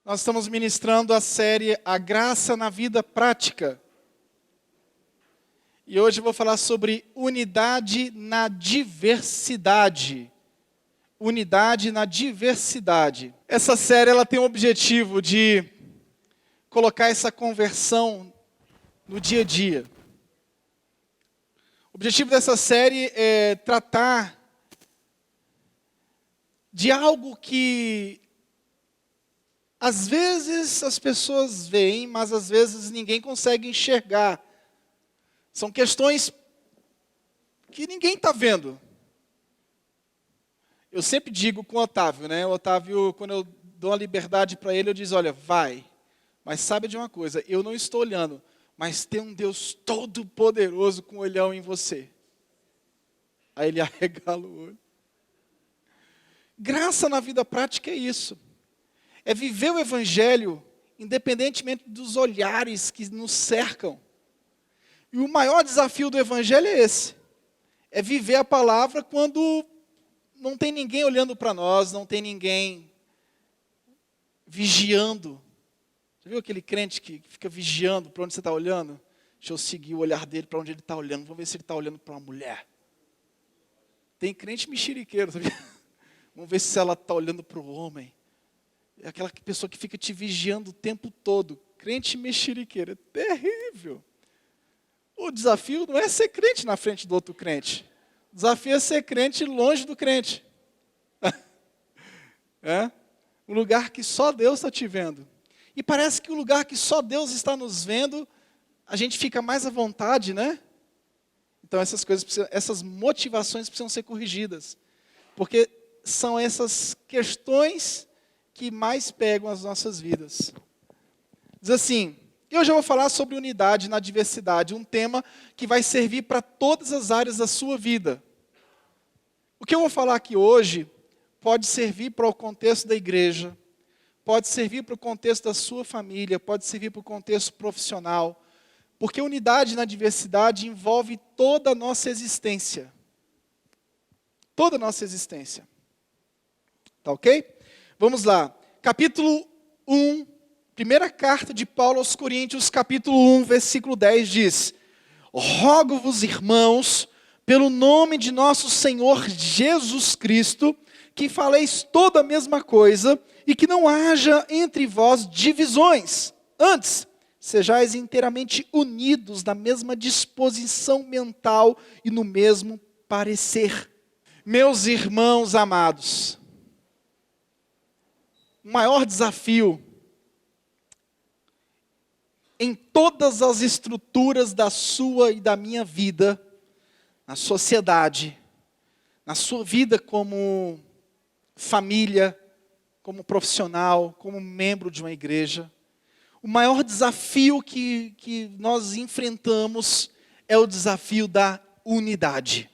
Nós estamos ministrando a série A Graça na Vida Prática. E hoje eu vou falar sobre unidade na diversidade. Unidade na diversidade. Essa série ela tem o objetivo de colocar essa conversão no dia a dia. O objetivo dessa série é tratar de algo que às vezes as pessoas veem, mas às vezes ninguém consegue enxergar. São questões que ninguém está vendo. Eu sempre digo com o Otávio, né? O Otávio, quando eu dou a liberdade para ele, eu digo, olha, vai. Mas sabe de uma coisa, eu não estou olhando, mas tem um Deus todo-poderoso com um olhão em você. Aí ele arregala o olho. Graça na vida prática é isso. É viver o Evangelho independentemente dos olhares que nos cercam. E o maior desafio do Evangelho é esse. É viver a palavra quando não tem ninguém olhando para nós, não tem ninguém vigiando. Já viu aquele crente que fica vigiando para onde você está olhando? Deixa eu seguir o olhar dele para onde ele está olhando. Vamos ver se ele está olhando para uma mulher. Tem crente mexeriqueiro, sabia? Vamos ver se ela está olhando para o homem. É aquela pessoa que fica te vigiando o tempo todo. Crente mexeriqueiro. É terrível. O desafio não é ser crente na frente do outro crente. O desafio é ser crente longe do crente. É? Um lugar que só Deus está te vendo. E parece que o lugar que só Deus está nos vendo, a gente fica mais à vontade, né? Então essas motivações precisam ser corrigidas. Porque são essas questões que mais pegam as nossas vidas. Diz assim, eu já vou falar sobre unidade na diversidade, um tema que vai servir para todas as áreas da sua vida. O que eu vou falar aqui hoje pode servir para o contexto da igreja, pode servir para o contexto da sua família, pode servir para o contexto profissional, porque unidade na diversidade envolve toda a nossa existência. Toda a nossa existência. Tá ok? Vamos lá, capítulo 1, primeira carta de Paulo aos Coríntios, capítulo 1, versículo 10 diz: rogo-vos, irmãos, pelo nome de nosso Senhor Jesus Cristo, que faleis toda a mesma coisa e que não haja entre vós divisões. Antes, sejais inteiramente unidos na mesma disposição mental e no mesmo parecer. Meus irmãos amados, o maior desafio em todas as estruturas da sua e da minha vida, na sociedade, na sua vida como família, como profissional, como membro de uma igreja, o maior desafio que nós enfrentamos é o desafio da unidade.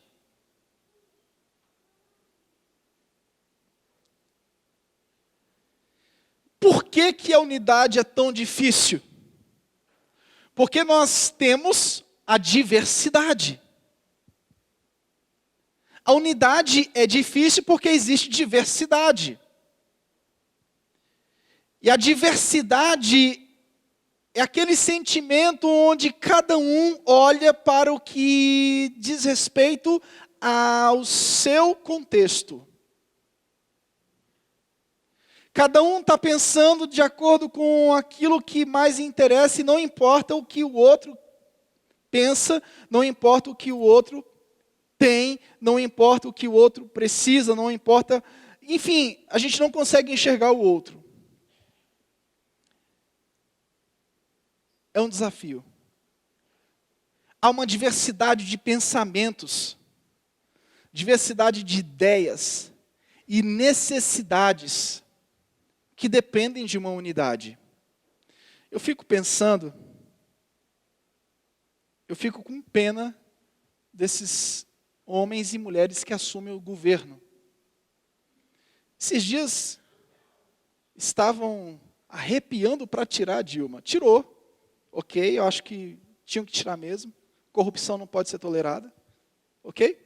Por que a unidade é tão difícil? Porque nós temos a diversidade. A unidade é difícil porque existe diversidade. E a diversidade é aquele sentimento onde cada um olha para o que diz respeito ao seu contexto. Cada um está pensando de acordo com aquilo que mais interessa e não importa o que o outro pensa, não importa o que o outro tem, não importa o que o outro precisa, não importa... Enfim, a gente não consegue enxergar o outro. É um desafio. Há uma diversidade de pensamentos, diversidade de ideias e necessidades que dependem de uma unidade. Eu fico pensando, eu fico com pena desses homens e mulheres que assumem o governo. Esses dias estavam arrepiando para tirar a Dilma. Tirou, ok, eu acho que tinham que tirar mesmo. Corrupção não pode ser tolerada, ok?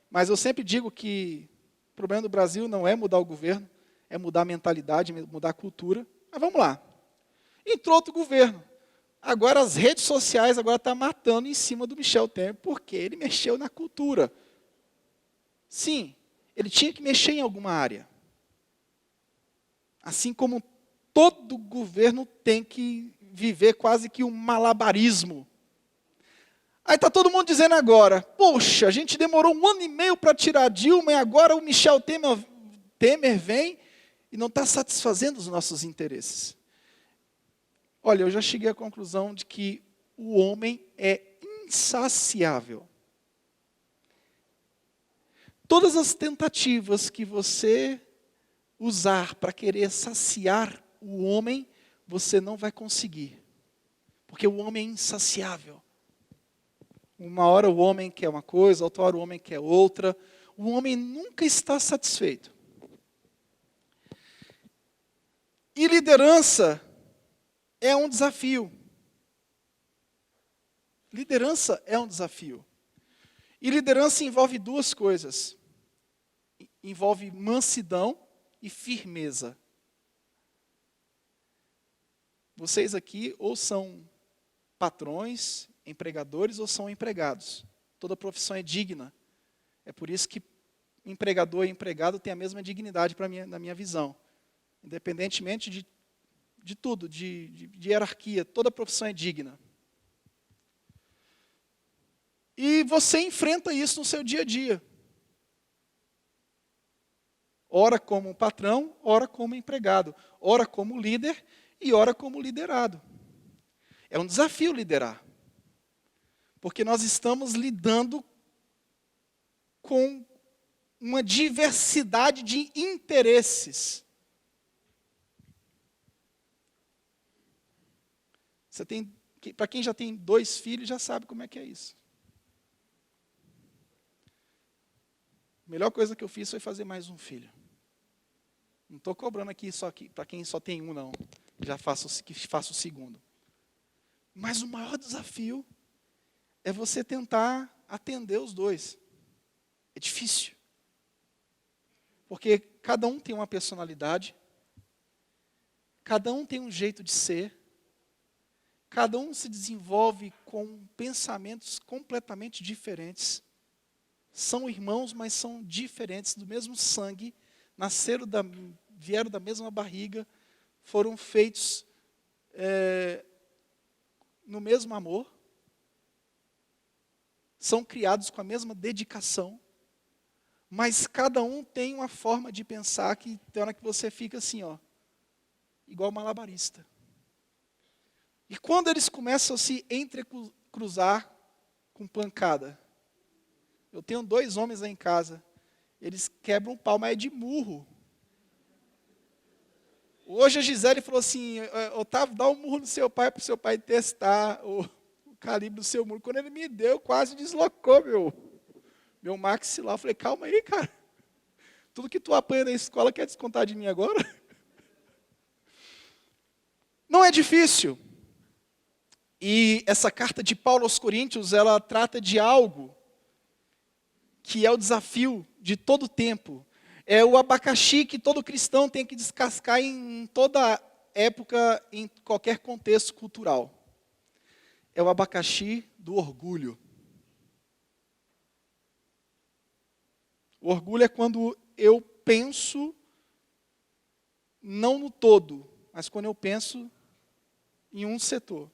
Mas eu sempre digo que o problema do Brasil não é mudar o governo, é mudar a mentalidade, mudar a cultura. Mas vamos lá. Entrou outro governo. Agora as redes sociais agora estão matando em cima do Michel Temer, porque ele mexeu na cultura. Sim, ele tinha que mexer em alguma área. Assim como todo governo tem que viver quase que um malabarismo. Aí está todo mundo dizendo agora, poxa, a gente demorou 1 ano e meio para tirar a Dilma e agora o Michel Temer vem e não está satisfazendo os nossos interesses. Olha, eu já cheguei à conclusão de que o homem é insaciável. Todas as tentativas que você usar para querer saciar o homem, você não vai conseguir. Porque o homem é insaciável. Uma hora o homem quer uma coisa, outra hora o homem quer outra. O homem nunca está satisfeito. E liderança é um desafio. Liderança é um desafio. E liderança envolve 2 coisas. Envolve mansidão e firmeza. Vocês aqui ou são patrões, empregadores ou são empregados. Toda profissão é digna. É por isso que empregador e empregado têm a mesma dignidade na minha visão. Independentemente de tudo, de hierarquia, toda profissão é digna. E você enfrenta isso no seu dia a dia. Ora como patrão, ora como empregado. Ora como líder e ora como liderado. É um desafio liderar. Porque nós estamos lidando com uma diversidade de interesses. Para quem já tem 2 filhos, já sabe como é que é isso. A melhor coisa que eu fiz foi fazer mais um filho. Não estou cobrando aqui só para quem só tem um, não. Já faço o segundo. Mas o maior desafio é você tentar atender os 2. É difícil. Porque cada um tem uma personalidade, cada um tem um jeito de ser, cada um se desenvolve com pensamentos completamente diferentes. São irmãos, mas são diferentes, do mesmo sangue, vieram da mesma barriga, foram feitos no mesmo amor, são criados com a mesma dedicação, mas cada um tem uma forma de pensar que tem hora que você fica assim, ó, igual malabarista. E quando eles começam a se entrecruzar com pancada, eu tenho 2 homens lá em casa, eles quebram o pau, mas é de murro. Hoje a Gisele falou assim, Otávio, dá um murro no seu pai para o seu pai testar o calibre do seu murro. Quando ele me deu, quase deslocou meu maxilar. Eu falei, calma aí, cara. Tudo que tu apanha na escola quer descontar de mim agora? Não é difícil. E essa carta de Paulo aos Coríntios, ela trata de algo que é o desafio de todo tempo. É o abacaxi que todo cristão tem que descascar em toda época, em qualquer contexto cultural. É o abacaxi do orgulho. O orgulho é quando eu penso não no todo, mas quando eu penso em um setor,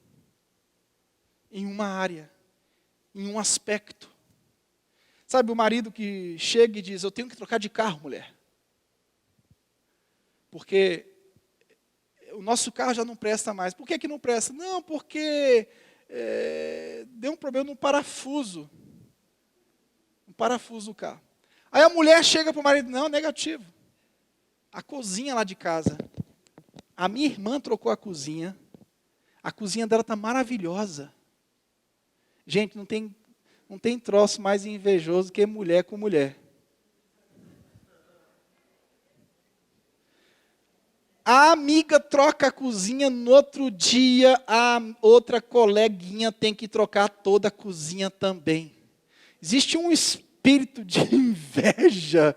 em uma área, em um aspecto. Sabe o marido que chega e diz, eu tenho que trocar de carro, mulher. Porque o nosso carro já não presta mais. Por que não presta? Não, porque deu um problema no parafuso. Um parafuso do carro. Aí a mulher chega para o marido, não, negativo. A cozinha lá de casa. A minha irmã trocou a cozinha dela está maravilhosa. Gente, não tem troço mais invejoso que mulher com mulher. A amiga troca a cozinha, no outro dia a outra coleguinha tem que trocar toda a cozinha também. Existe um espírito de inveja.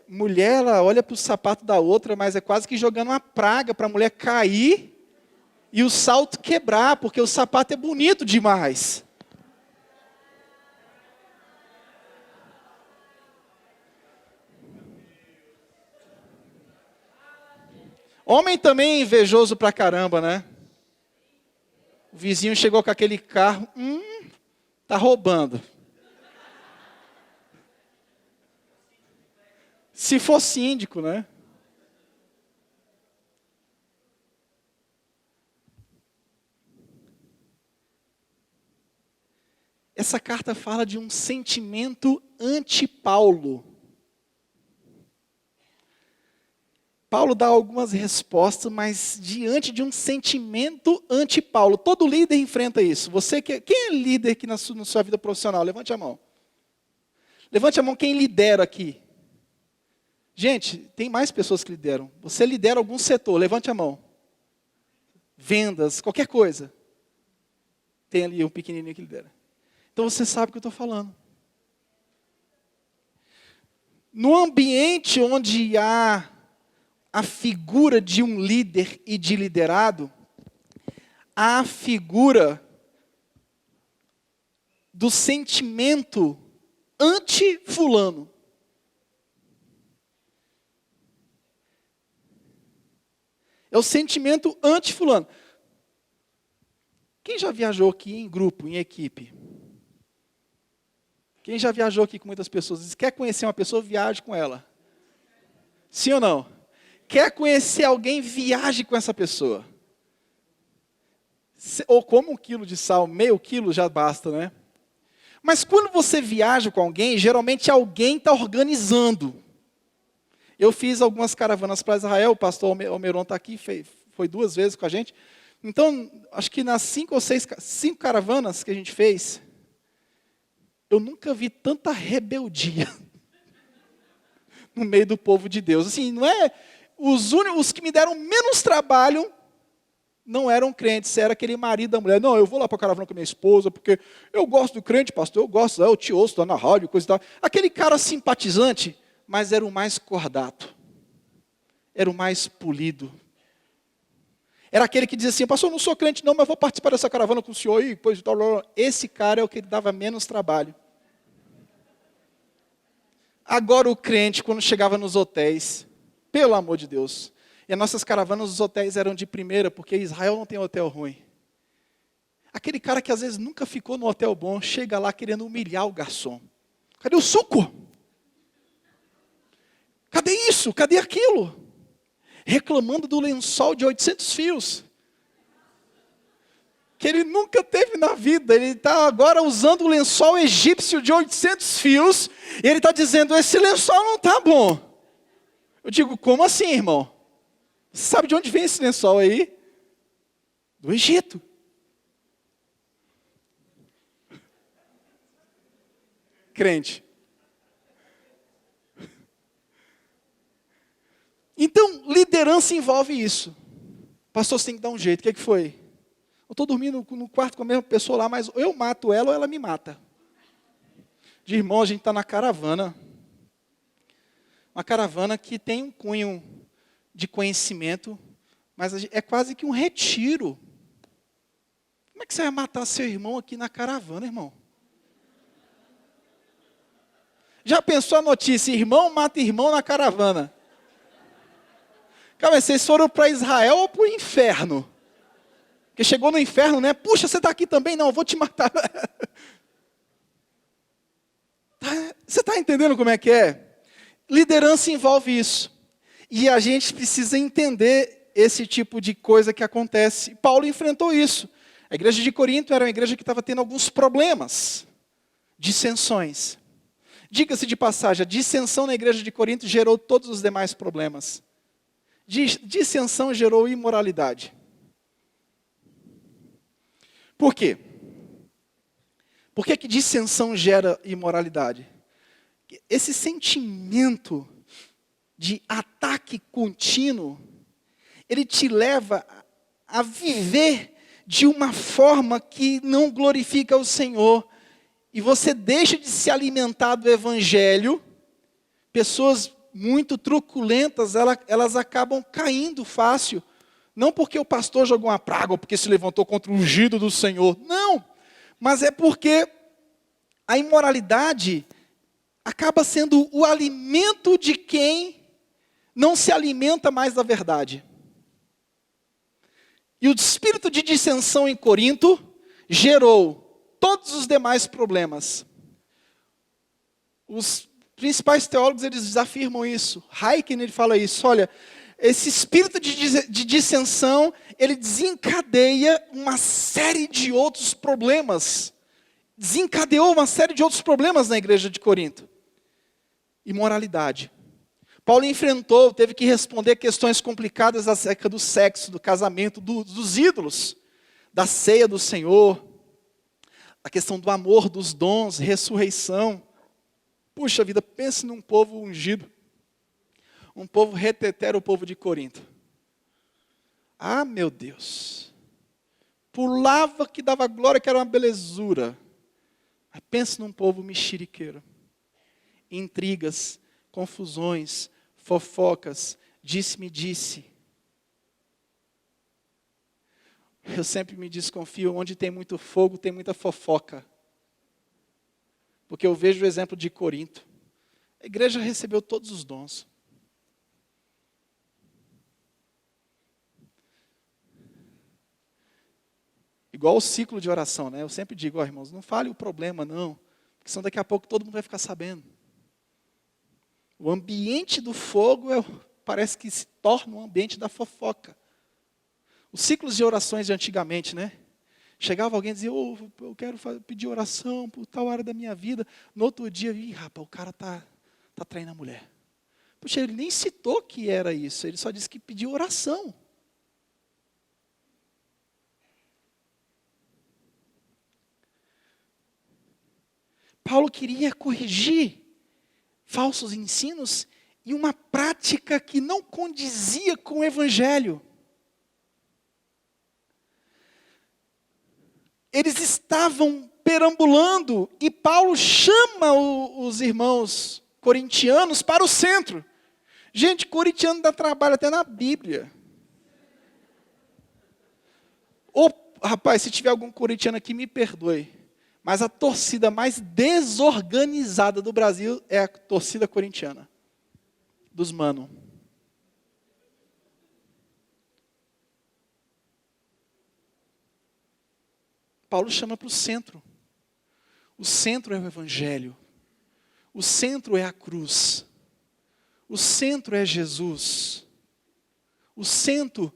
Mulher, ela olha para o sapato da outra, mas é quase que jogando uma praga para a mulher cair e o salto quebrar, porque o sapato é bonito demais. Homem também é invejoso pra caramba, né? O vizinho chegou com aquele carro, tá roubando. Se for síndico, né? Essa carta fala de um sentimento anti-Paulo. Paulo dá algumas respostas, mas diante de um sentimento anti-Paulo. Todo líder enfrenta isso. Quem é líder aqui na sua vida profissional? Levante a mão. Levante a mão quem lidera aqui. Gente, tem mais pessoas que lideram. Você lidera algum setor, levante a mão. Vendas, qualquer coisa. Tem ali um pequenininho que lidera. Então você sabe o que eu estou falando. No ambiente onde há a figura de um líder e de liderado, há a figura do sentimento anti-fulano. É o sentimento anti-fulano. Quem já viajou aqui em grupo, em equipe? Quem já viajou aqui com muitas pessoas? Quer conhecer uma pessoa, viaje com ela. Sim ou não? Quer conhecer alguém, viaje com essa pessoa. Ou como 1 quilo de sal, meio quilo já basta, né? Mas quando você viaja com alguém, geralmente alguém está organizando. Eu fiz algumas caravanas para Israel, o pastor Almeron está aqui, foi 2 vezes com a gente. Então, acho que nas 5 caravanas que a gente fez, eu nunca vi tanta rebeldia no meio do povo de Deus. Assim, não é... Os que me deram menos trabalho não eram crentes, era aquele marido da mulher. Não, eu vou lá para a caravana com a minha esposa, porque eu gosto do crente, pastor, eu gosto, eu te ouço, estou na rádio, coisa e tal. Aquele cara simpatizante, mas era o mais cordato. Era o mais polido. Era aquele que dizia assim, pastor, eu não sou crente não, mas vou participar dessa caravana com o senhor aí, coisa e tal. Esse cara é o que dava menos trabalho. Agora o crente, quando chegava nos hotéis, pelo amor de Deus, e as nossas caravanas, os hotéis eram de primeira, porque Israel não tem hotel ruim. Aquele cara que às vezes nunca ficou no hotel bom, chega lá querendo humilhar o garçom. Cadê o suco? Cadê isso? Cadê aquilo? Reclamando do lençol de 800 fios. Que ele nunca teve na vida. Ele está agora usando o lençol egípcio de 800 fios. E ele está dizendo, esse lençol não está bom. Eu digo, como assim, irmão? Você sabe de onde vem esse lençol aí? Do Egito. Crente. Então, liderança envolve isso. Pastor, você tem que dar um jeito. O que foi? Eu estou dormindo no quarto com a mesma pessoa lá, mas eu mato ela ou ela me mata. De irmão, a gente está na caravana. Uma caravana que tem um cunho de conhecimento, mas é quase que um retiro. Como é que você vai matar seu irmão aqui na caravana, irmão? Já pensou a notícia, irmão mata irmão na caravana? Calma, vocês foram para Israel ou para o inferno? Porque chegou no inferno, né? Puxa, você está aqui também? Não, eu vou te matar. Você está entendendo como é que é? Liderança envolve isso. E a gente precisa entender esse tipo de coisa que acontece. Paulo enfrentou isso. A igreja de Corinto era uma igreja que estava tendo alguns problemas, dissensões. Diga-se de passagem, a dissensão na igreja de Corinto gerou todos os demais problemas. Dissensão gerou imoralidade. Por quê? Por que dissensão gera imoralidade? Esse sentimento de ataque contínuo, ele te leva a viver de uma forma que não glorifica o Senhor. E você deixa de se alimentar do Evangelho Pessoas muito truculentas, elas acabam caindo fácil. Não porque o pastor jogou uma praga, ou porque se levantou contra o ungido do Senhor. Não, mas é porque a imoralidade acaba sendo o alimento de quem não se alimenta mais da verdade. E o espírito de dissensão em Corinto gerou todos os demais problemas. Os principais teólogos, eles afirmam isso. Hayken, ele fala isso. Olha, esse espírito de dissensão, ele desencadeia uma série de outros problemas. Desencadeou uma série de outros problemas na igreja de Corinto. Imoralidade. Paulo enfrentou, teve que responder questões complicadas acerca do sexo, do casamento, dos ídolos, da ceia do Senhor, a questão do amor, dos dons, ressurreição. Puxa vida, pense num povo ungido, um povo retetero, o povo de Corinto. Ah, meu Deus, pulava que dava glória, que era uma belezura. Mas pense num povo mexeriqueiro, intrigas, confusões, fofocas, disse-me-disse. Eu sempre me desconfio, onde tem muito fogo, tem muita fofoca. Porque eu vejo o exemplo de Corinto. A igreja recebeu todos os dons. Igual o ciclo de oração, né? Eu sempre digo, irmãos, não fale o problema, não. Porque senão daqui a pouco todo mundo vai ficar sabendo. O ambiente do fogo parece que se torna um ambiente da fofoca. Os ciclos de orações de antigamente, né? Chegava alguém e dizia, eu quero pedir oração por tal área da minha vida. No outro dia, rapaz, o cara tá traindo a mulher. Puxa, ele nem citou que era isso, ele só disse que pediu oração. Paulo queria corrigir falsos ensinos e uma prática que não condizia com o evangelho. Eles estavam perambulando e Paulo chama os irmãos corintianos para o centro. Gente, corintiano dá trabalho até na Bíblia. Rapaz, se tiver algum corintiano aqui, me perdoe. Mas a torcida mais desorganizada do Brasil é a torcida corintiana. Dos mano. Paulo chama para o centro. O centro é o evangelho. O centro é a cruz. O centro é Jesus. O centro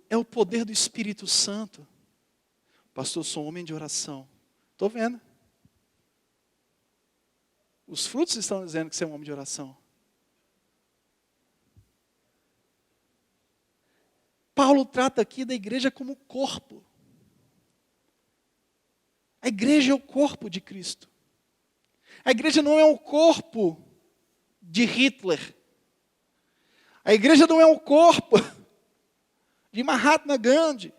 é o poder do Espírito Santo. Pastor, sou um homem de oração. Estou vendo. Os frutos estão dizendo que você é um homem de oração. Paulo trata aqui da igreja como corpo. A igreja é o corpo de Cristo. A igreja não é o corpo de Hitler. A igreja não é o corpo de Mahatma Gandhi.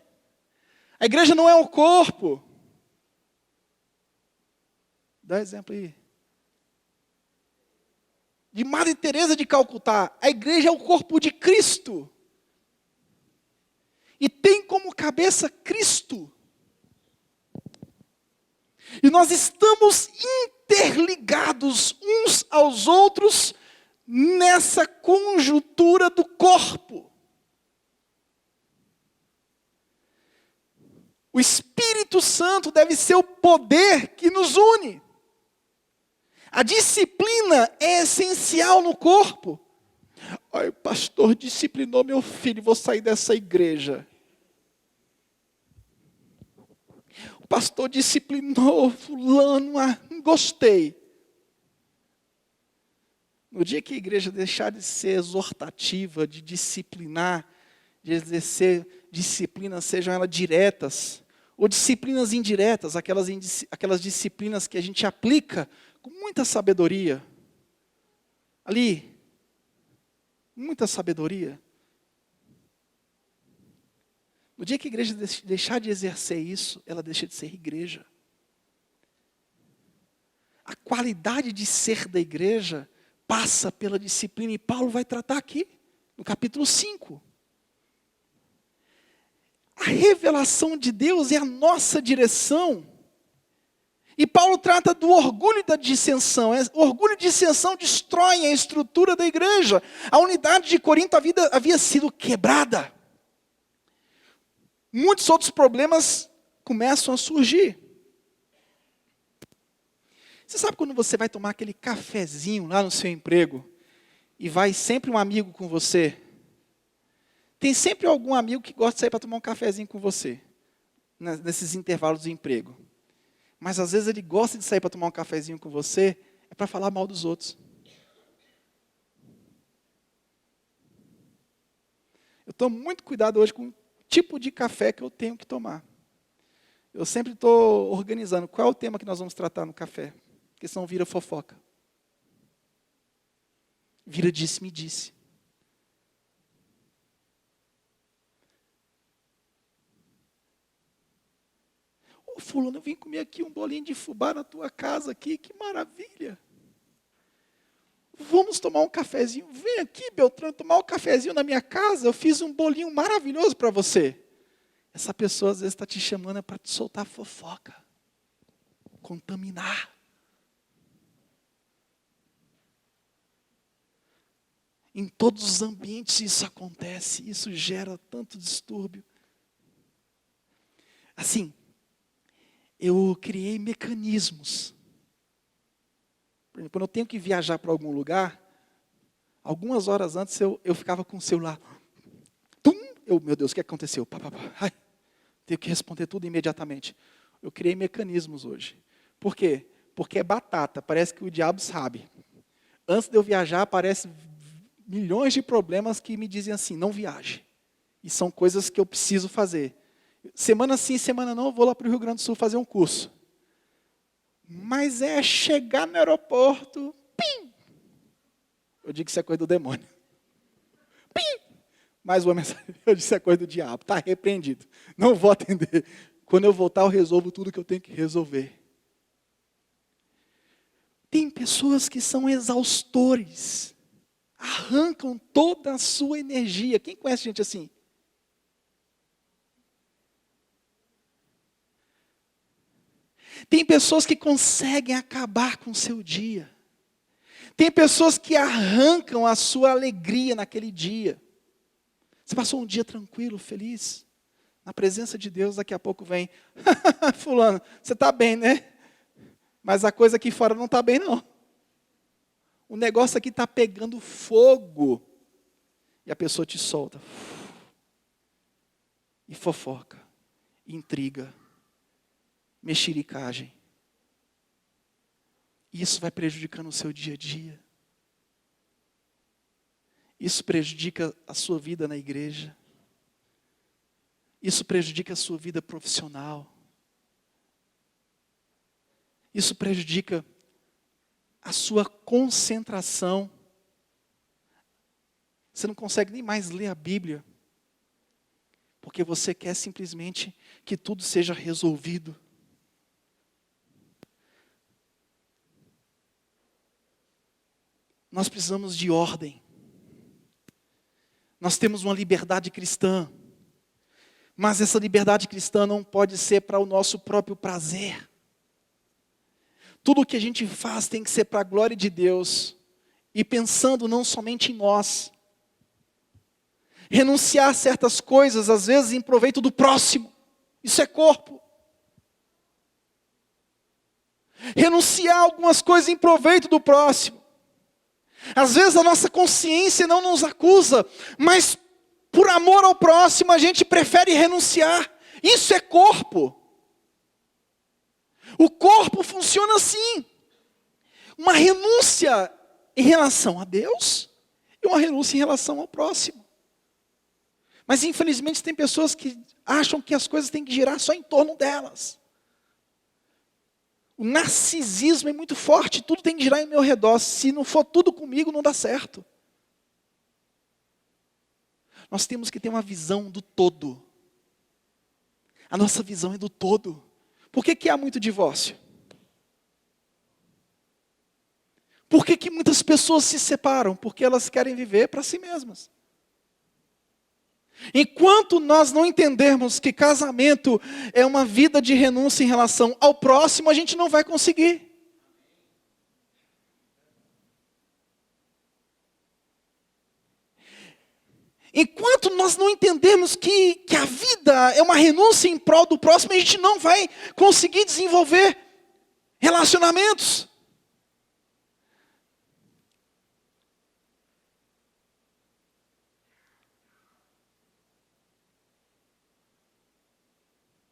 A igreja não é o corpo. Dá exemplo aí. De Madre Teresa de Calcutá. A igreja é o corpo de Cristo. E tem como cabeça Cristo. E nós estamos interligados uns aos outros nessa conjuntura do corpo. O Espírito Santo deve ser o poder que nos une. A disciplina é essencial no corpo. Ai, o pastor disciplinou meu filho, vou sair dessa igreja. O pastor disciplinou fulano, não gostei. No dia que a igreja deixar de ser exortativa, de disciplinar, de exercer disciplinas, sejam elas diretas, ou disciplinas indiretas, aquelas disciplinas que a gente aplica com muita sabedoria. Ali, muita sabedoria. No dia que a igreja deixar de exercer isso, ela deixa de ser igreja. A qualidade de ser da igreja passa pela disciplina, e Paulo vai tratar aqui, no capítulo 5. A revelação de Deus é a nossa direção. E Paulo trata do orgulho da dissensão. O orgulho e dissensão destroem a estrutura da igreja. A unidade de Corinto havia sido quebrada. Muitos outros problemas começam a surgir. Você sabe quando você vai tomar aquele cafezinho lá no seu emprego, e vai sempre um amigo com você? Tem sempre algum amigo que gosta de sair para tomar um cafezinho com você, nesses intervalos do emprego. Mas às vezes ele gosta de sair para tomar um cafezinho com você, é para falar mal dos outros. Eu tomo muito cuidado hoje com o tipo de café que eu tenho que tomar. Eu sempre estou organizando qual é o tema que nós vamos tratar no café, porque senão vira fofoca. Vira disse-me-disse. Ô fulano, eu vim comer aqui um bolinho de fubá na tua casa aqui, que maravilha. Vamos tomar um cafezinho. Vem aqui, Beltrano, tomar um cafezinho na minha casa. Eu fiz um bolinho maravilhoso para você. Essa pessoa às vezes está te chamando para te soltar fofoca. Contaminar. Em todos os ambientes isso acontece. Isso gera tanto distúrbio. Assim, eu criei mecanismos. Por exemplo, quando eu tenho que viajar para algum lugar, algumas horas antes eu ficava com o celular. Meu Deus, o que aconteceu? Ai, tenho que responder tudo imediatamente. Eu criei mecanismos hoje. Por quê? Porque é batata, parece que o diabo sabe. Antes de eu viajar, aparecem milhões de problemas que me dizem assim, não viaje. E são coisas que eu preciso fazer. Semana sim, semana não, eu vou lá para o Rio Grande do Sul fazer um curso. Mas é chegar no aeroporto, pim! Eu digo que isso é coisa do demônio. Pim! Mais uma mensagem, eu disse que é coisa do diabo, está repreendido. Não vou atender. Quando eu voltar, eu resolvo tudo que eu tenho que resolver. Tem pessoas que são exaustores. Arrancam toda a sua energia. Quem conhece gente assim? Tem pessoas que conseguem acabar com o seu dia. Tem pessoas que arrancam a sua alegria naquele dia. Você passou um dia tranquilo, feliz, na presença de Deus, daqui a pouco vem, fulano, você está bem, né? Mas a coisa aqui fora não está bem, não. O negócio aqui está pegando fogo. E a pessoa te solta. E fofoca, intriga, mexericagem. Isso vai prejudicando o seu dia a dia. Isso prejudica a sua vida na igreja. Isso prejudica a sua vida profissional. Isso prejudica a sua concentração. Você não consegue nem mais ler a Bíblia. Porque você quer simplesmente que tudo seja resolvido. Nós precisamos de ordem. Nós temos uma liberdade cristã. Mas essa liberdade cristã não pode ser para o nosso próprio prazer. Tudo o que a gente faz tem que ser para a glória de Deus. E pensando não somente em nós. Renunciar a certas coisas, às vezes em proveito do próximo. Isso é corpo. Renunciar a algumas coisas em proveito do próximo. Às vezes a nossa consciência não nos acusa, mas por amor ao próximo a gente prefere renunciar. Isso é corpo. O corpo funciona assim. Uma renúncia em relação a Deus e uma renúncia em relação ao próximo. Mas infelizmente tem pessoas que acham que as coisas têm que girar só em torno delas. O narcisismo é muito forte, tudo tem que girar em meu redor. Se não for tudo comigo, não dá certo. Nós temos que ter uma visão do todo. A nossa visão é do todo. Por que há muito divórcio? Por que que muitas pessoas se separam? Porque elas querem viver para si mesmas. Enquanto nós não entendermos que casamento é uma vida de renúncia em relação ao próximo, a gente não vai conseguir. Enquanto nós não entendermos que a vida é uma renúncia em prol do próximo, a gente não vai conseguir desenvolver relacionamentos.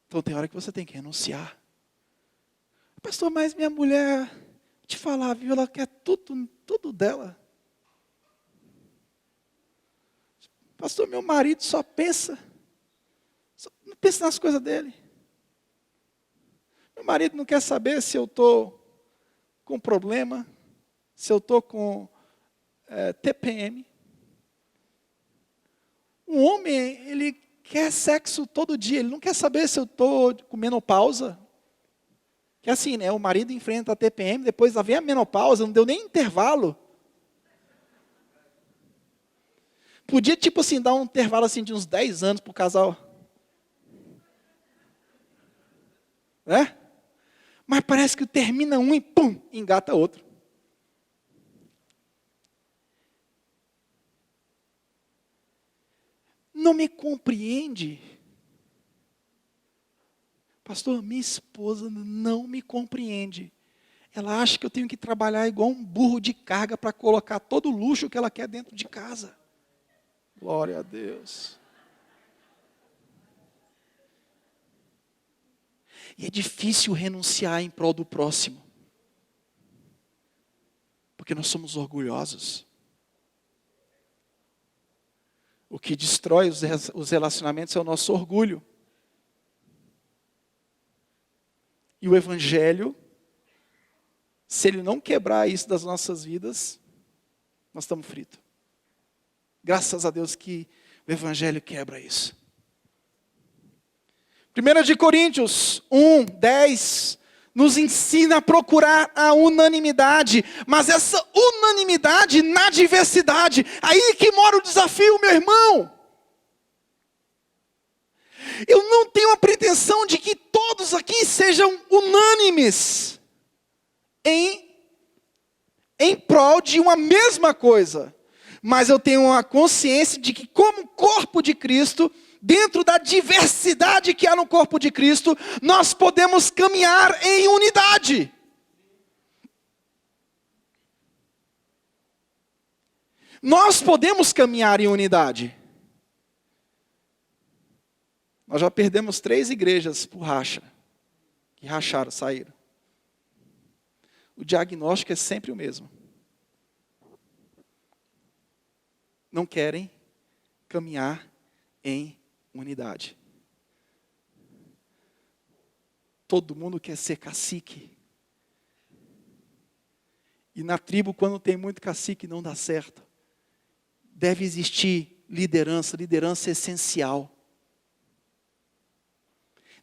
Então tem hora que você tem que renunciar. Pastor, mas minha mulher, te falar, viu, ela quer tudo dela. Pastor, meu marido só não pensa nas coisas dele. Meu marido não quer saber se eu estou com problema, se eu estou com TPM. Um homem, ele quer sexo todo dia, ele não quer saber se eu estou com menopausa. Que é assim, né? O marido enfrenta a TPM, depois vem a menopausa, não deu nem intervalo. Podia, tipo assim, dar um intervalo assim, de uns 10 anos para o casal. Né? Mas parece que termina um e pum, engata outro. Não me compreende? Pastor, minha esposa não me compreende. Ela acha que eu tenho que trabalhar igual um burro de carga para colocar todo o luxo que ela quer dentro de casa. Glória a Deus. E é difícil renunciar em prol do próximo. Porque nós somos orgulhosos. O que destrói os relacionamentos é o nosso orgulho. E o Evangelho, se ele não quebrar isso das nossas vidas, nós estamos fritos. Graças a Deus que o Evangelho quebra isso. 1 Coríntios 1:10 nos ensina a procurar a unanimidade, mas essa unanimidade na diversidade, aí que mora o desafio, meu irmão. Eu não tenho a pretensão de que todos aqui sejam unânimes em prol de uma mesma coisa. Mas eu tenho a consciência de que, como corpo de Cristo, dentro da diversidade que há no corpo de Cristo, nós podemos caminhar em unidade. Nós podemos caminhar em unidade. Nós já perdemos 3 igrejas por racha, que racharam, saíram. O diagnóstico é sempre o mesmo. Não querem caminhar em unidade. Todo mundo quer ser cacique. E na tribo, quando tem muito cacique, não dá certo. Deve existir liderança, liderança é essencial.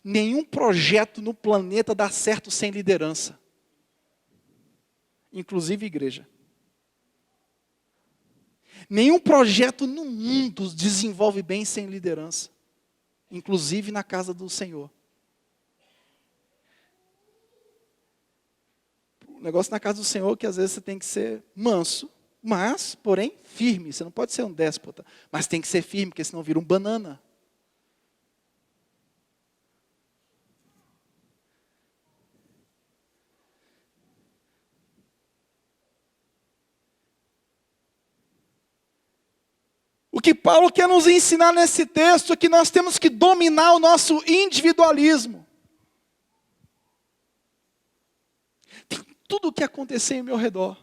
Nenhum projeto no planeta dá certo sem liderança. Inclusive igreja. Nenhum projeto no mundo desenvolve bem sem liderança. Inclusive na casa do Senhor. O negócio na casa do Senhor é que às vezes você tem que ser manso, mas, porém, firme. Você não pode ser um déspota, mas tem que ser firme, porque senão vira um banana. O que Paulo quer nos ensinar nesse texto é que nós temos que dominar o nosso individualismo. Tem tudo o que acontecer em meu redor.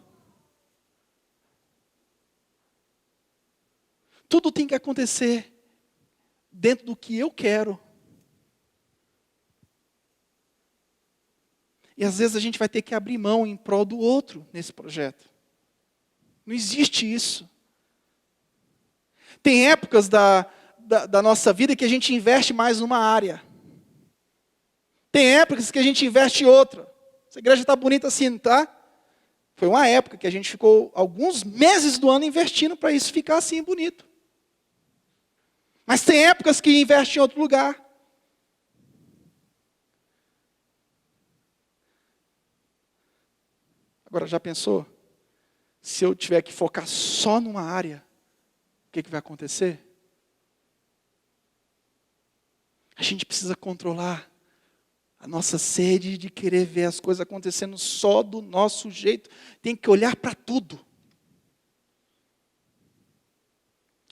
Tudo tem que acontecer dentro do que eu quero. E às vezes a gente vai ter que abrir mão em prol do outro nesse projeto. Não existe isso. Tem épocas da nossa vida que a gente investe mais numa área. Tem épocas que a gente investe em outra. Essa igreja está bonita assim, tá? Foi uma época que a gente ficou alguns meses do ano investindo para isso ficar assim bonito. Mas tem épocas que investe em outro lugar. Agora, já pensou? Se eu tiver que focar só numa área, o que vai acontecer? A gente precisa controlar a nossa sede de querer ver as coisas acontecendo só do nosso jeito. Tem que olhar para tudo.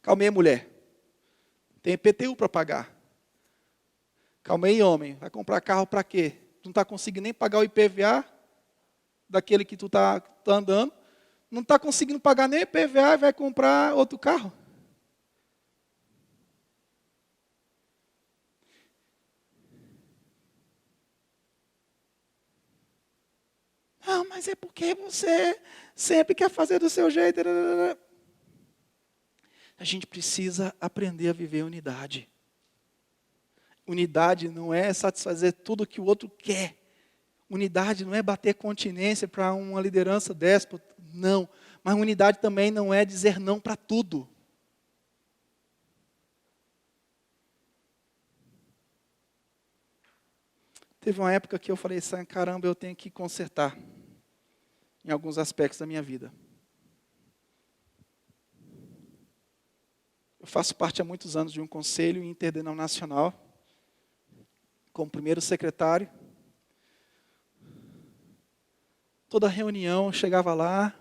Calma aí, mulher. Tem IPTU para pagar. Calma aí, homem. Vai comprar carro para quê? Tu não está conseguindo nem pagar o IPVA daquele que tu está andando. Não está conseguindo pagar nem o IPVA e vai comprar outro carro. Não, mas é porque você sempre quer fazer do seu jeito. A gente precisa aprender a viver unidade. Unidade não é satisfazer tudo que o outro quer. Unidade não é bater continência para uma liderança déspota, não. Mas unidade também não é dizer não para tudo. Teve uma época que eu falei assim, caramba, eu tenho que consertar em alguns aspectos da minha vida. Eu faço parte há muitos anos de um conselho interdenominacional, como primeiro secretário. Toda reunião eu chegava lá.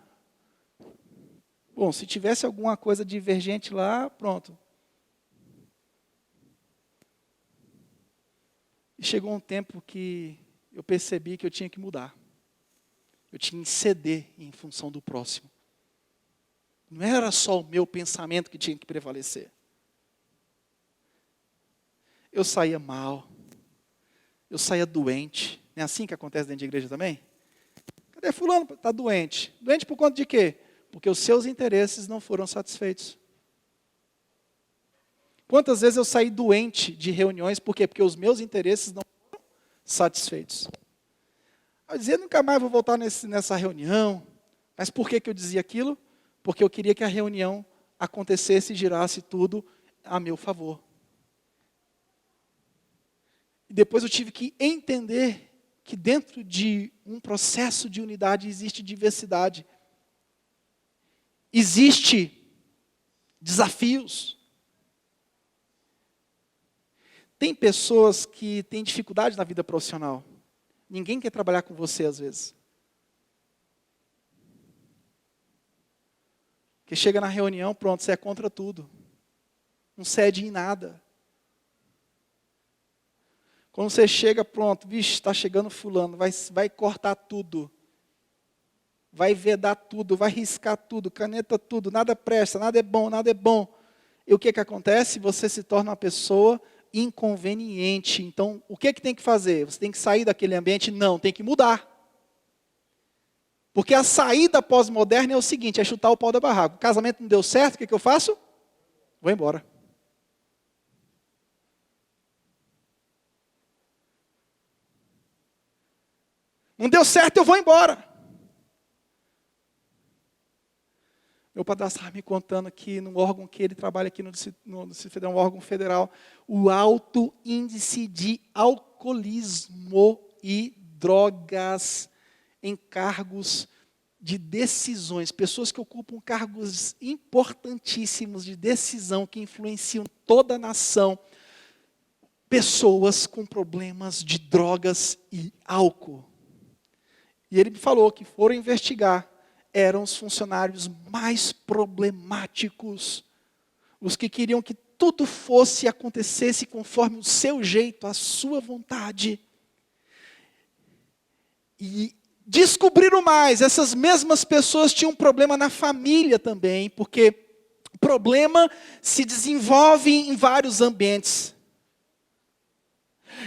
Bom, se tivesse alguma coisa divergente lá, pronto. E chegou um tempo que eu percebi que eu tinha que mudar. Eu tinha que ceder em função do próximo. Não era só o meu pensamento que tinha que prevalecer. Eu saía mal. Eu saía doente. Não é assim que acontece dentro de igreja também? Cadê fulano? Está doente. Doente por conta de quê? Porque os seus interesses não foram satisfeitos. Quantas vezes eu saí doente de reuniões, por quê? Porque os meus interesses não foram satisfeitos. Eu dizia, nunca mais vou voltar nessa reunião. Mas por que eu dizia aquilo? Porque eu queria que a reunião acontecesse e girasse tudo a meu favor. E depois eu tive que entender que dentro de um processo de unidade existe diversidade. Existe desafios. Tem pessoas que têm dificuldade na vida profissional. Ninguém quer trabalhar com você às vezes. Que chega na reunião, pronto, você é contra tudo. Não cede em nada. Quando você chega, pronto, vixe, está chegando fulano, vai cortar tudo. Vai vedar tudo, vai riscar tudo, caneta tudo, nada presta, nada é bom, nada é bom. E o que acontece? Você se torna uma pessoa inconveniente. Então, o que tem que fazer? Você tem que sair daquele ambiente? Não, tem que mudar. Porque a saída pós-moderna é o seguinte, é chutar o pau da barraca. O casamento não deu certo, o que eu faço? Vou embora. Não deu certo, eu vou embora. Meu padrasto estava me contando que no órgão que ele trabalha aqui no Distrito Federal, um órgão federal, o alto índice de alcoolismo e drogas em cargos de decisões, pessoas que ocupam cargos importantíssimos de decisão, que influenciam toda a nação, pessoas com problemas de drogas e álcool. E ele me falou que foram investigar, eram os funcionários mais problemáticos, os que queriam que tudo fosse e acontecesse conforme o seu jeito, a sua vontade. E descobriram mais, essas mesmas pessoas tinham um problema na família também, porque o problema se desenvolve em vários ambientes.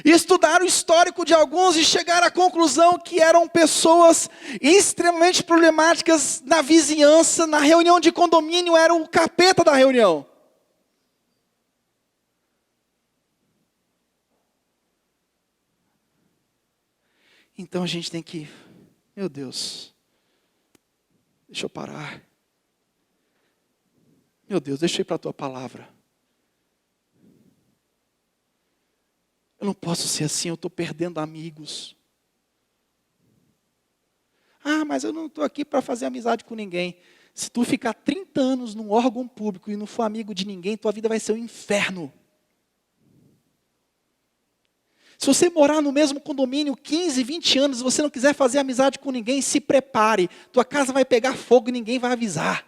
E estudaram o histórico de alguns e chegaram à conclusão que eram pessoas extremamente problemáticas na vizinhança, na reunião de condomínio, era o capeta da reunião. Então a gente tem que, meu Deus, Deixa eu parar. Meu Deus, deixa eu ir para a tua palavra. Eu não posso ser assim, eu estou perdendo amigos. Ah, mas eu não estou aqui para fazer amizade com ninguém. Se tu ficar 30 anos num órgão público e não for amigo de ninguém, tua vida vai ser um inferno. Se você morar no mesmo condomínio 15, 20 anos e você não quiser fazer amizade com ninguém, se prepare. Tua casa vai pegar fogo e ninguém vai avisar.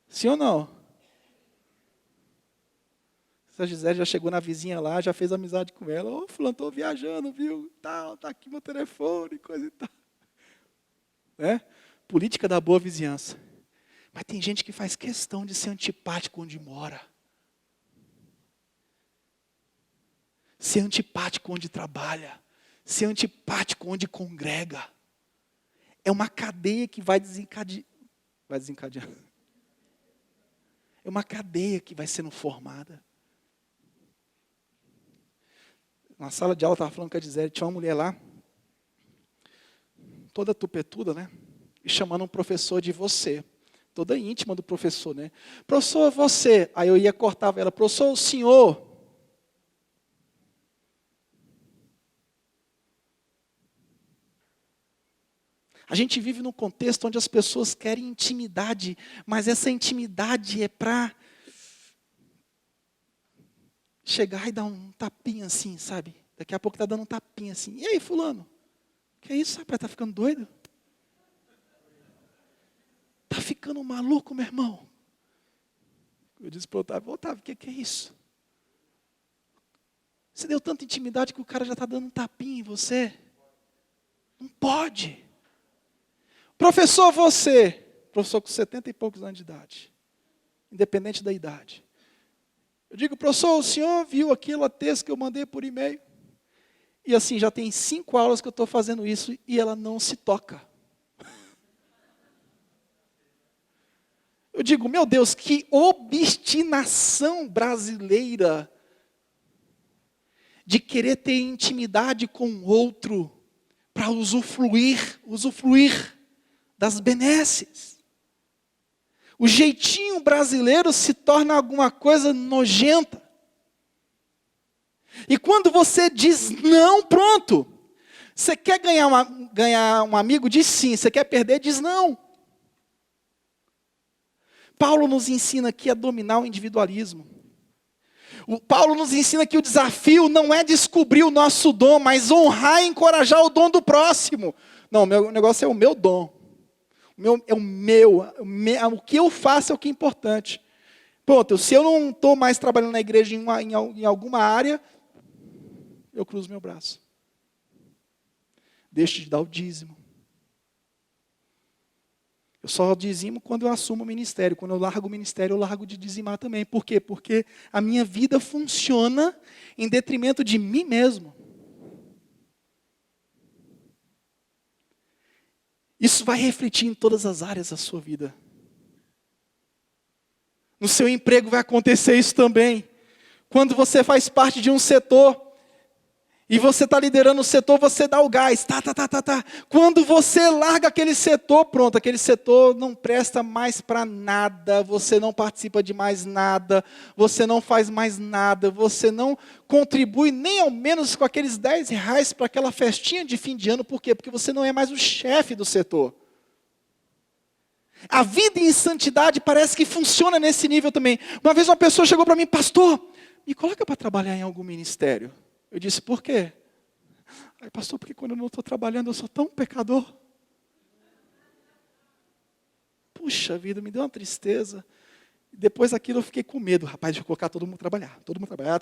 Sim ou não? A Gisele já chegou na vizinha lá, já fez amizade com ela. Ô, fulano, estou viajando, viu? Tá aqui meu telefone, coisa e tal. Né? Política da boa vizinhança. Mas tem gente que faz questão de ser antipático onde mora. Ser antipático onde trabalha. Ser antipático onde congrega. É uma cadeia que vai desencadear. É uma cadeia que vai sendo formada. Na sala de aula, eu estava falando com a Gisele, tinha uma mulher lá, toda tupetuda, né? E chamando um professor de você. Toda íntima do professor, né? Professor, você. Aí eu ia cortava ela, professor, o senhor. A gente vive num contexto onde as pessoas querem intimidade, mas essa intimidade é para chegar e dar um tapinha assim, sabe? Daqui a pouco está dando um tapinha assim. E aí, fulano? Que é isso, rapaz? Está ficando doido? Está ficando maluco, meu irmão? Eu disse para o Otávio, o que é isso? Você deu tanta intimidade que o cara já está dando um tapinha em você. Não pode. Professor, você. Professor com 70 e poucos anos de idade. Independente da idade. Eu digo, professor, o senhor viu aquele texto que eu mandei por e-mail? E assim, já tem 5 aulas que eu estou fazendo isso e ela não se toca. Eu digo, meu Deus, que obstinação brasileira de querer ter intimidade com o outro para usufruir das benesses. O jeitinho brasileiro se torna alguma coisa nojenta. E quando você diz não, pronto. Você quer ganhar um amigo? Diz sim. Você quer perder? Diz não. Paulo nos ensina aqui a dominar o individualismo. Paulo nos ensina que o desafio não é descobrir o nosso dom, mas honrar e encorajar o dom do próximo. Não, o negócio é o meu dom. O que eu faço é o que é importante. Pronto, se eu não estou mais trabalhando na igreja em alguma área, eu cruzo meu braço. Deixo de dar o dízimo. Eu só dizimo quando eu assumo o ministério. Quando eu largo o ministério, eu largo de dizimar também. Por quê? Porque a minha vida funciona em detrimento de mim mesmo. Isso vai refletir em todas as áreas da sua vida. No seu emprego vai acontecer isso também. Quando você faz parte de um setor, e você está liderando o setor, você dá o gás. Quando você larga aquele setor, pronto, aquele setor não presta mais para nada. Você não participa de mais nada. Você não faz mais nada. Você não contribui nem ao menos com aqueles R$10 para aquela festinha de fim de ano. Por quê? Porque você não é mais o chefe do setor. A vida em santidade parece que funciona nesse nível também. Uma vez uma pessoa chegou para mim, pastor, me coloca para trabalhar em algum ministério. Eu disse, por quê? Aí, pastor, porque quando eu não estou trabalhando, eu sou tão pecador. Puxa vida, me deu uma tristeza. Depois daquilo eu fiquei com medo, rapaz, de colocar todo mundo trabalhar. Todo mundo trabalhar.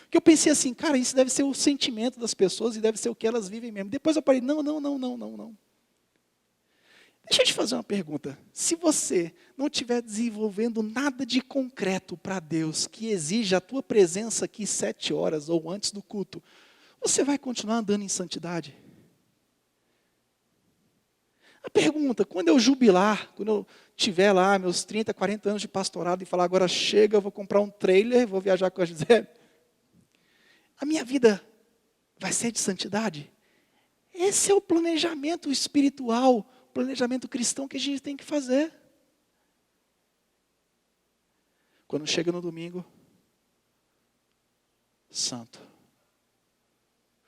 Porque eu pensei assim, cara, isso deve ser o sentimento das pessoas e deve ser o que elas vivem mesmo. Depois eu parei, não. Deixa eu te fazer uma pergunta. Se você não estiver desenvolvendo nada de concreto para Deus, que exija a tua presença aqui 7 horas ou antes do culto, você vai continuar andando em santidade? A pergunta, quando eu jubilar, quando eu tiver lá meus 30, 40 anos de pastorado e falar, agora chega, eu vou comprar um trailer, vou viajar com a Gisele, a minha vida vai ser de santidade? Esse é o planejamento espiritual, planejamento cristão que a gente tem que fazer. Quando chega no domingo, santo.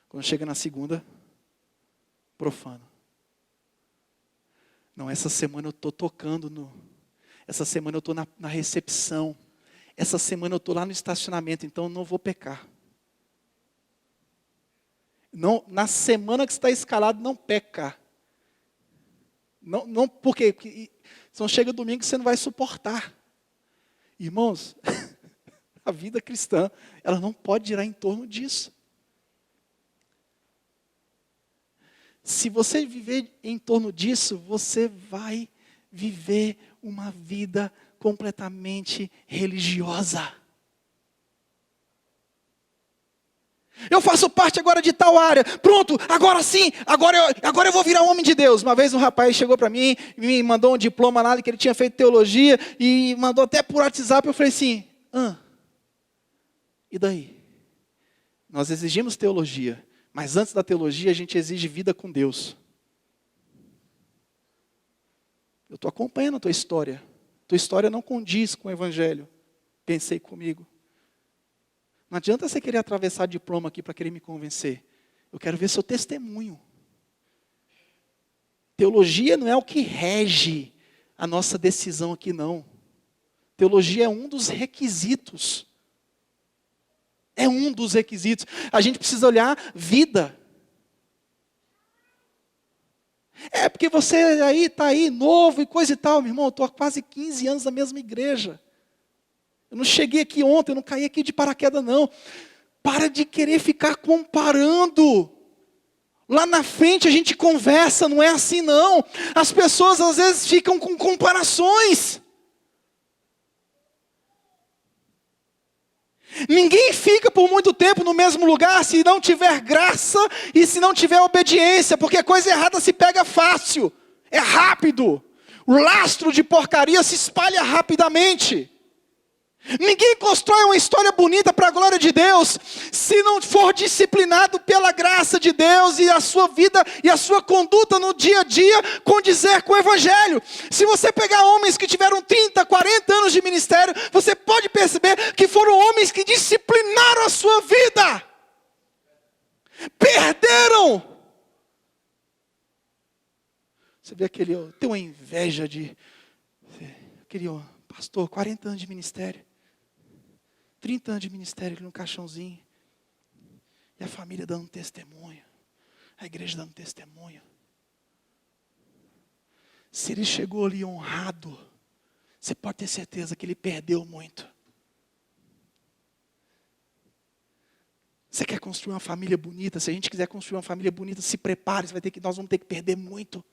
Quando chega na segunda, profano. Não, essa semana eu estou tocando essa semana eu estou na recepção. Essa semana eu estou lá no estacionamento, então eu não vou pecar. Não, na semana que você está escalado, não peca. Não, por quê? Porque senão chega domingo e você não vai suportar. Irmãos, a vida cristã, ela não pode girar em torno disso. Se você viver em torno disso, você vai viver uma vida completamente religiosa. Eu faço parte agora de tal área. Pronto, agora sim, agora eu vou virar homem de Deus. Uma vez um rapaz chegou para mim, me mandou um diploma lá que ele tinha feito teologia e mandou até por WhatsApp. Eu falei assim, e daí? Nós exigimos teologia, mas antes da teologia a gente exige vida com Deus. Eu estou acompanhando a tua história. Tua história não condiz com o Evangelho. Pensei comigo. Não adianta você querer atravessar diploma aqui para querer me convencer. Eu quero ver seu testemunho. Teologia não é o que rege a nossa decisão aqui, não. Teologia é um dos requisitos. É um dos requisitos. A gente precisa olhar vida. É porque você aí está aí novo e coisa e tal. Meu irmão, eu estou há quase 15 anos na mesma igreja. Eu não cheguei aqui ontem, eu não caí aqui de paraquedas, não. Para de querer ficar comparando. Lá na frente a gente conversa, não é assim não. As pessoas às vezes ficam com comparações. Ninguém fica por muito tempo no mesmo lugar se não tiver graça e se não tiver obediência, porque coisa errada se pega fácil, é rápido. O lastro de porcaria se espalha rapidamente. Ninguém constrói uma história bonita para a glória de Deus se não for disciplinado pela graça de Deus e a sua vida e a sua conduta no dia a dia condizer com o Evangelho. Se você pegar homens que tiveram 30, 40 anos de ministério, você pode perceber que foram homens que disciplinaram a sua vida. Perderam. Você vê aquele, tem uma inveja de aquele pastor, 40 anos de ministério. 30 anos de ministério aqui no caixãozinho. E a família dando testemunho. A igreja dando testemunho. Se ele chegou ali honrado, você pode ter certeza que ele perdeu muito. Você quer construir uma família bonita? Se a gente quiser construir uma família bonita, se prepare, nós vamos ter que perder muito.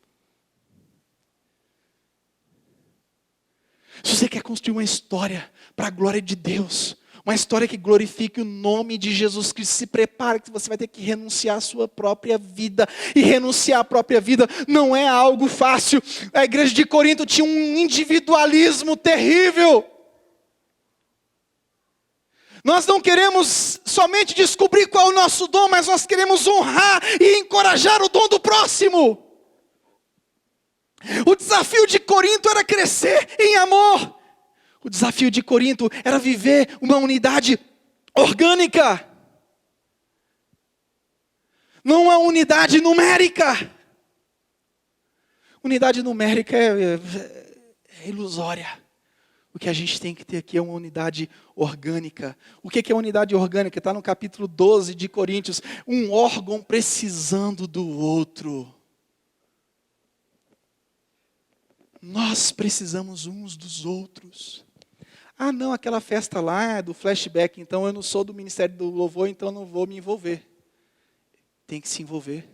Se você quer construir uma história para a glória de Deus, uma história que glorifique o nome de Jesus Cristo, se prepare que você vai ter que renunciar à sua própria vida. E renunciar à própria vida não é algo fácil. A igreja de Corinto tinha um individualismo terrível. Nós não queremos somente descobrir qual é o nosso dom, mas nós queremos honrar e encorajar o dom do próximo. O desafio de Corinto era crescer em amor. O desafio de Corinto era viver uma unidade orgânica. Não uma unidade numérica. Unidade numérica é ilusória. O que a gente tem que ter aqui é uma unidade orgânica. O que é unidade orgânica? Está no capítulo 12 de Coríntios. Um órgão precisando do outro. Nós precisamos uns dos outros. Ah, não, aquela festa lá do flashback, então eu não sou do Ministério do Louvor, então não vou me envolver. Tem que se envolver.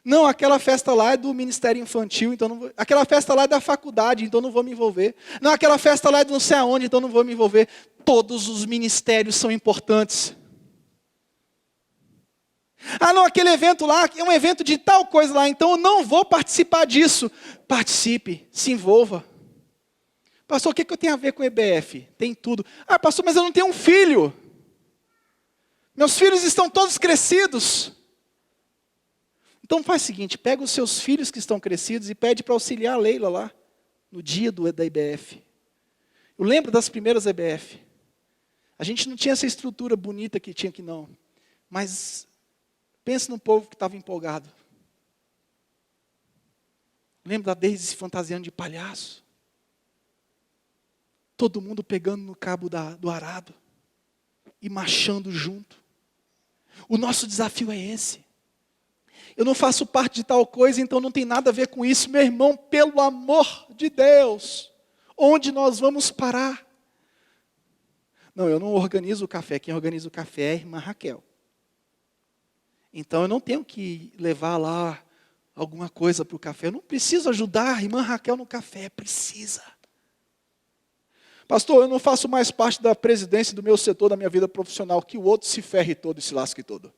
Não, aquela festa lá é do Ministério Infantil, então não vou. Aquela festa lá é da faculdade, então não vou me envolver. Não, aquela festa lá é de não sei aonde, então não vou me envolver. Todos os ministérios são importantes. Ah, não, aquele evento lá é um evento de tal coisa lá, então eu não vou participar disso. Participe, se envolva. Pastor, o que eu tenho a ver com o EBF? Tem tudo. Ah, pastor, mas eu não tenho um filho. Meus filhos estão todos crescidos. Então faz o seguinte, pega os seus filhos que estão crescidos e pede para auxiliar a Leila lá, no dia da IBF. Eu lembro das primeiras IBF. A gente não tinha essa estrutura bonita que tinha aqui não. Mas pensa no povo que estava empolgado. Lembra da Deise se fantasiando de palhaço? Todo mundo pegando no cabo do arado e marchando junto. O nosso desafio é esse. Eu não faço parte de tal coisa, então não tem nada a ver com isso. Meu irmão, pelo amor de Deus, onde nós vamos parar? Não, eu não organizo o café. Quem organiza o café é a irmã Raquel. Então eu não tenho que levar lá alguma coisa para o café. Eu não preciso ajudar a irmã Raquel no café. Precisa. Pastor, eu não faço mais parte da presidência do meu setor, da minha vida profissional. Que o outro se ferre todo e se lasque todo.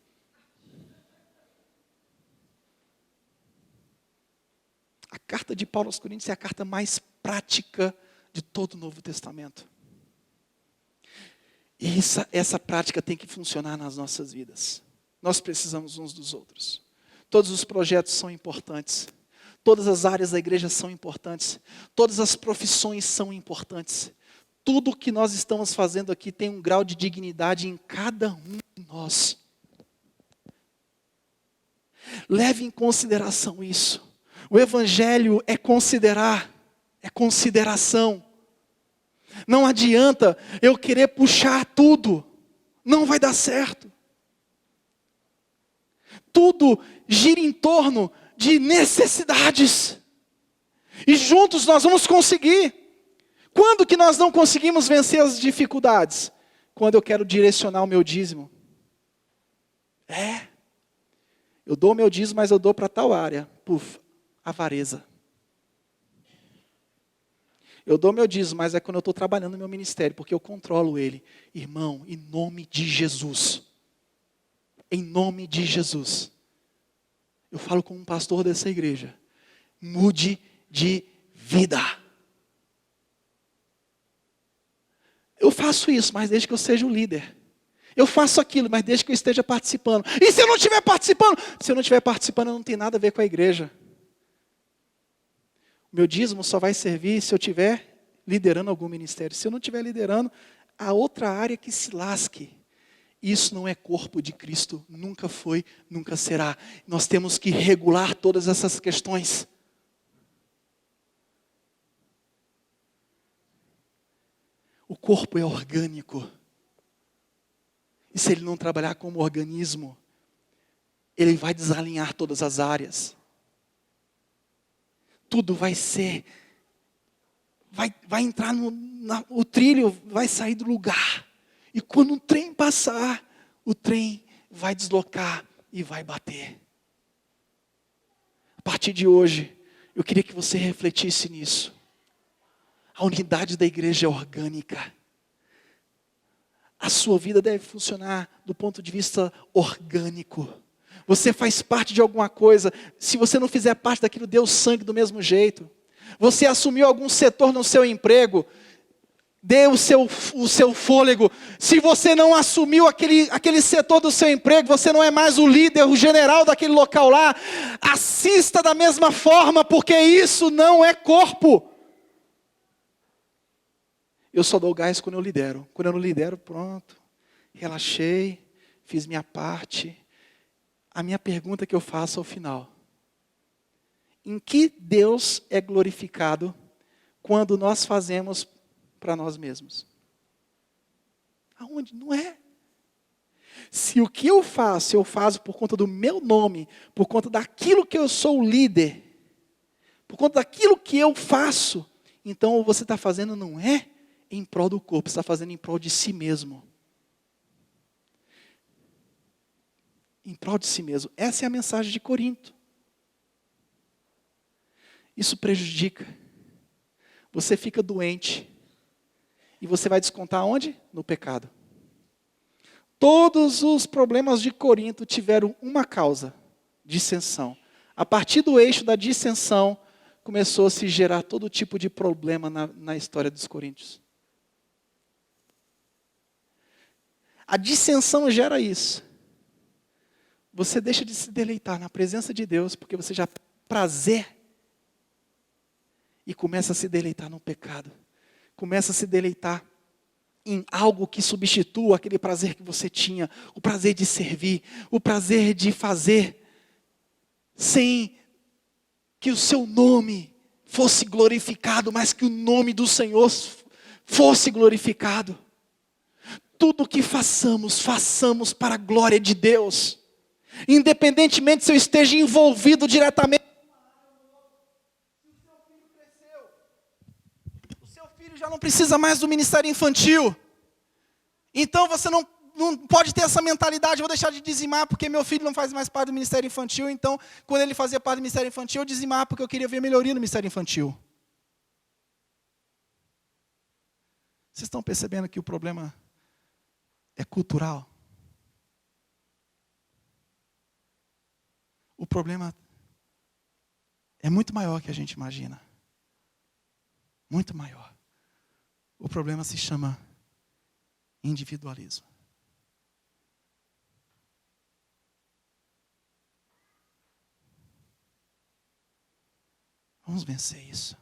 A carta de Paulo aos Coríntios é a carta mais prática de todo o Novo Testamento. E essa prática tem que funcionar nas nossas vidas. Nós precisamos uns dos outros. Todos os projetos são importantes. Todas as áreas da igreja são importantes. Todas as profissões são importantes. Tudo que nós estamos fazendo aqui tem um grau de dignidade em cada um de nós. Leve em consideração isso. O evangelho é considerar, é consideração. Não adianta eu querer puxar tudo. Não vai dar certo. Tudo gira em torno de necessidades. E juntos nós vamos conseguir. Quando que nós não conseguimos vencer as dificuldades? Quando eu quero direcionar o meu dízimo. Eu dou o meu dízimo, mas eu dou para tal área. Puf, avareza. Eu dou meu dízimo, mas é quando eu estou trabalhando no meu ministério, porque eu controlo ele. Irmão, em nome de Jesus. Em nome de Jesus. Eu falo com um pastor dessa igreja. Mude de vida. Eu faço isso, mas desde que eu seja o líder. Eu faço aquilo, mas desde que eu esteja participando. E se eu não estiver participando? Se eu não estiver participando, não tem nada a ver com a igreja. O meu dízimo só vai servir se eu estiver liderando algum ministério. Se eu não estiver liderando, a outra área que se lasque. Isso não é corpo de Cristo. Nunca foi, nunca será. Nós temos que regular todas essas questões. O corpo é orgânico. E se ele não trabalhar como organismo, ele vai desalinhar todas as áreas. Tudo vai ser, vai entrar o trilho, vai sair do lugar. E quando um trem passar, o trem vai deslocar e vai bater. A partir de hoje, eu queria que você refletisse nisso. A unidade da igreja é orgânica. A sua vida deve funcionar do ponto de vista orgânico. Você faz parte de alguma coisa. Se você não fizer parte daquilo, dê o sangue do mesmo jeito. Você assumiu algum setor no seu emprego, dê o seu fôlego. Se você não assumiu aquele setor do seu emprego, você não é mais o líder, o general daquele local lá. Assista da mesma forma, porque isso não é corpo. Eu só dou gás quando eu lidero. Quando eu não lidero, pronto. Relaxei, fiz minha parte. A minha pergunta que eu faço ao final. Em que Deus é glorificado quando nós fazemos para nós mesmos? Aonde? Não é. Se o que eu faço por conta do meu nome, por conta daquilo que eu sou o líder, por conta daquilo que eu faço, então você está fazendo não é em prol do corpo, você está fazendo em prol de si mesmo. Em prol de si mesmo. Essa é a mensagem de Corinto. Isso prejudica. Você fica doente. E você vai descontar onde? No pecado. Todos os problemas de Corinto tiveram uma causa: dissensão. A partir do eixo da dissensão, começou a se gerar todo tipo de problema na história dos coríntios. A dissensão gera isso. você deixa de se deleitar na presença de Deus, porque você já tem prazer, e começa a se deleitar no pecado. Começa a se deleitar em algo que substitua aquele prazer que você tinha, o prazer de servir, o prazer de fazer, sem que o seu nome fosse glorificado, mas que o nome do Senhor fosse glorificado. Tudo o que façamos, façamos para a glória de Deus. Independentemente se eu esteja envolvido diretamente. O seu filho já não precisa mais do ministério infantil. Então você não pode ter essa mentalidade, vou deixar de dizimar porque meu filho não faz mais parte do ministério infantil, então quando ele fazia parte do ministério infantil, eu dizimava porque eu queria ver melhoria no ministério infantil. Vocês estão percebendo que o problema é cultural? O problema é muito maior que a gente imagina. Muito maior. O problema se chama individualismo. Vamos vencer isso.